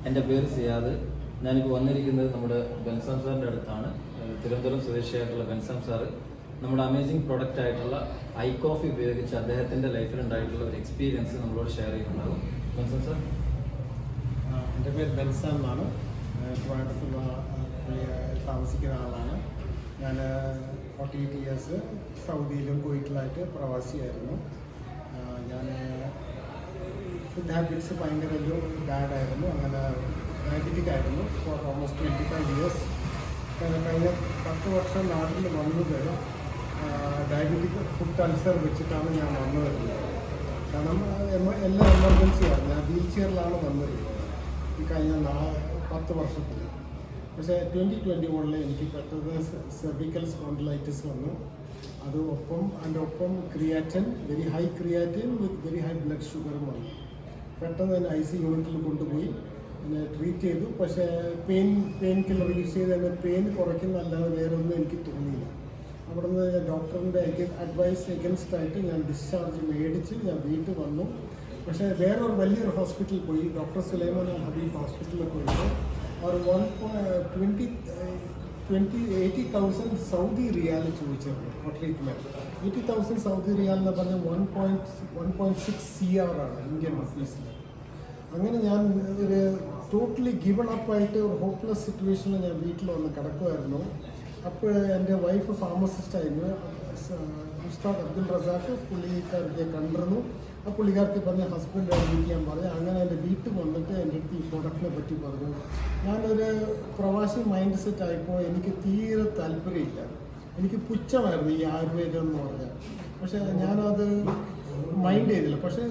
എൻ്റെ പേര് സിയാദ്. ഞാനിപ്പോൾ വന്നിരിക്കുന്നത് നമ്മുടെ ബെൻസാം സാറിൻ്റെ അടുത്താണ്. തിരുവനന്തപുരം സ്വദേശിയായിട്ടുള്ള ബെൻസാം സാറ് നമ്മുടെ അമേസിംഗ് പ്രൊഡക്റ്റ് ആയിട്ടുള്ള ഐ കോഫി ഉപയോഗിച്ച് അദ്ദേഹത്തിൻ്റെ ലൈഫിലുണ്ടായിട്ടുള്ള ഒരു എക്സ്പീരിയൻസ് നമ്മളോട് ഷെയർ ചെയ്യുന്നുണ്ടാകും. ബെൻസാം സാർ. എൻ്റെ പേര് ബെൻസാം എന്നാണ്. ട്രിവാൻഡ്രത്തുള്ള താമസിക്കുന്ന ആളാണ്. ഞാൻ 48 ഇയേഴ്സ് സൗദിയിലും കുവൈറ്റിലായിട്ട് പ്രവാസിയായിരുന്നു. ഞാൻ ഫുഡ് ഹാബിറ്റ്സ് ഭയങ്കര ഒരു ബാഡായിരുന്നു. അങ്ങനെ ഡയബറ്റിക് ആയിരുന്നു ഫോർ ഓൾമോസ്റ്റ് 25 ഇയേഴ്സ്. കഴിഞ്ഞ 10 വർഷം നാട്ടിൽ വന്നത് ഡയബറ്റിക് ഫുഡ് അൾസർ വെച്ചിട്ടാണ് ഞാൻ വന്നത്. കാരണം എല്ലാം എമർജൻസിയാണ്. ഞാൻ വീൽ ചെയറിലാണ് വന്നത് ഈ കഴിഞ്ഞ 10 വർഷത്തിൽ. പക്ഷേ 2021 എനിക്ക് പെട്ടെന്ന് സെർവിക്കൽ സ്പോണ്ടിലൈറ്റിസ് വന്നു. അത് അതിൻ്റെ ഒപ്പം creatine, very high creatine with very high blood ഷുഗറും വന്നു. പെട്ടെന്ന് തന്നെ IC യൂണിറ്റിൽ കൊണ്ടുപോയി എന്നെ ട്രീറ്റ് ചെയ്തു. പക്ഷേ പെയിൻ കില്ലർ യൂസ് ചെയ്ത് തന്നെ പെയിൻ കുറയ്ക്കുന്നതല്ലാതെ വേറെ ഒന്നും എനിക്ക് തോന്നിയില്ല. അവിടെ നിന്ന് ഡോക്ടറിൻ്റെ അഡ്വൈസ് എഗൻസ്റ്റ് ആയിട്ട് ഞാൻ ഡിസ്ചാർജ് മേടിച്ച് ഞാൻ വീട്ടിൽ വന്നു. പക്ഷേ വേറൊരു വലിയൊരു ഹോസ്പിറ്റലിൽ പോയി, ഡോക്ടർ സുലൈമാൻ ഹബീബ് ഹോസ്പിറ്റലിൽ പോയിട്ട് അവർ 80,000 സൗദി റിയാൽ ചോദിച്ചിരുന്നു ഫോർ ട്രീറ്റ്മെൻറ്റ്. 80,000 സൗദി റിയാൽ എന്ന് പറഞ്ഞാൽ 1.6 CR ആണ് ഇന്ത്യൻ റുപ്പീസിൽ. അങ്ങനെ ഞാൻ ഒരു ടോട്ടലി ഗിവൺ അപ്പായിട്ട് ഒരു ഹോപ്പ്ലെസ് സിറ്റുവേഷനിൽ ഞാൻ വീട്ടിൽ വന്ന് കിടക്കുമായിരുന്നു. അപ്പോൾ എൻ്റെ വൈഫ് ഫാർമസിസ്റ്റായിരുന്നു, ഉസ്താദ് അബ്ദുൽ റസാഖ്. പുള്ളിക്കാരത്തെ കണ്ടിരുന്നു. ആ പുള്ളിക്കാരത്തെ പറഞ്ഞ ഹസ്ബൻഡ് മീറ്റ് ചെയ്യാൻ പറഞ്ഞു. അങ്ങനെ എൻ്റെ വീട്ടിൽ വന്നിട്ട് എൻ്റെ അടുത്ത് ഈ പ്രോഡക്റ്റിനെ പറ്റി പറഞ്ഞു. ഞാനൊരു പ്രവാസി മൈൻഡ് സെറ്റ് ആയപ്പോൾ എനിക്ക് തീരെ താല്പര്യമില്ല. എനിക്ക് പുച്ഛമായിരുന്നു ഈ ആയുർവേദം എന്ന് പറഞ്ഞാൽ. പക്ഷേ ഞാനത് മൈൻഡ് ചെയ്തില്ല. പക്ഷേ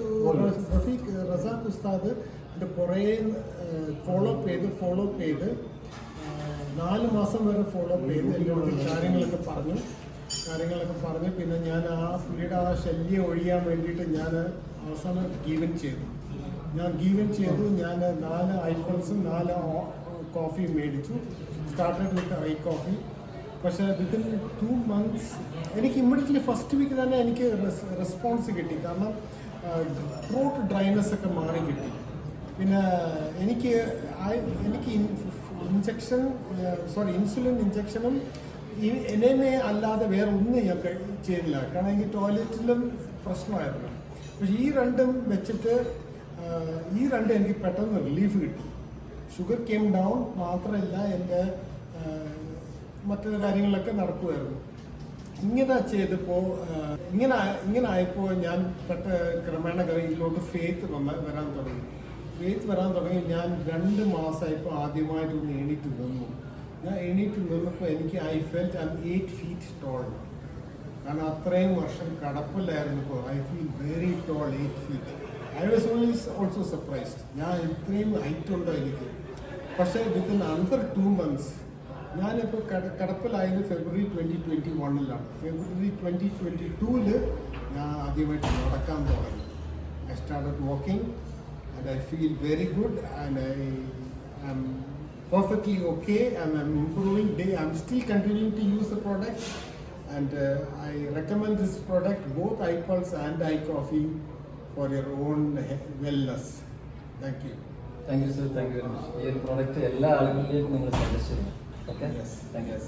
റസാഖ് ഉസ്താദ് എൻ്റെ കുറേ ഫോളോ അപ്പ് ചെയ്ത് 4 മാസം വരെ ഫോളോ അപ്പ് ചെയ്ത് എന്നോട് കാര്യങ്ങളൊക്കെ പറഞ്ഞു. പിന്നെ ഞാൻ ആ പുള്ളിയുടെ ആ ശല്യം ഒഴിയാൻ വേണ്ടിയിട്ട് ഞാൻ അവസാനം ഗീവൻ ചെയ്തു. ഞാൻ 4 ഐക്കോൺസും 4 കോഫി മേടിച്ചു. Started with I coffee. പക്ഷേ വിത്തിൻ 2 months എനിക്ക് ഇമ്മീഡിയറ്റ്ലി ഫസ്റ്റ് വീക്ക് തന്നെ എനിക്ക് റെസ്പോൺസ് കിട്ടി. കാരണം ത്രോട്ട് ഡ്രൈനെസ് ഒക്കെ മാറി കിട്ടി. പിന്നെ എനിക്ക് ഇൻസുലിൻ ഇഞ്ചക്ഷനും എന്നെ അല്ലാതെ വേറെ ഒന്നും ഞാൻ ചെയ്തില്ല. കാരണം എനിക്ക് ടോയ്ലറ്റിലും പ്രശ്നമായിരുന്നു. പക്ഷേ ഈ രണ്ടും വെച്ചിട്ട് എനിക്ക് പെട്ടെന്ന് റിലീഫ് കിട്ടി. Sugar came down. മാത്രമല്ല എൻ്റെ മറ്റു കാര്യങ്ങളൊക്കെ നടക്കുമായിരുന്നു. ഇങ്ങനെ ചെയ്തപ്പോൾ ഇങ്ങനെ ആയപ്പോൾ ഞാൻ ക്രമേണ ഇതിലോട്ട് ഫെയ്ത്ത് വരാൻ തുടങ്ങി. ഞാൻ 2 മാസമായപ്പോൾ ആദ്യമായിട്ട് ഒന്ന് എണീറ്റ് നിന്നു. ഞാൻ എണീറ്റ് നിന്നപ്പോൾ എനിക്ക് I felt I 8 feet tall. കാരണം അത്രയും വർഷം കടപ്പില്ലായിരുന്നു. ഇപ്പോൾ I feel very tall, 8 feet. I was also surprised. ഞാൻ ഇത്രയും ഹൈറ്റ് ഉണ്ടോ എനിക്ക്. പക്ഷേ വിത്തിൻ അനദർ 2 months ഞാനിപ്പോൾ കടപ്പിലായത് ഫെബ്രുവരി 2021 ഫെബ്രുവരി 2022 ഞാൻ ആദ്യമായിട്ട് നടക്കാൻ തുടങ്ങി. I started walking and I feel very good and I am perfectly okay and I'm improving day. I'm still continuing to use the product and I recommend this product, both iPulse and iCoffee, for your own wellness. Thank you. Thank you sir. Thank you very much. ഈ ഒരു product എല്ലാ ആളുകളിലേക്കും നിങ്ങൾ suggest ചെയ്യണം. Okay. Yes. Thank you.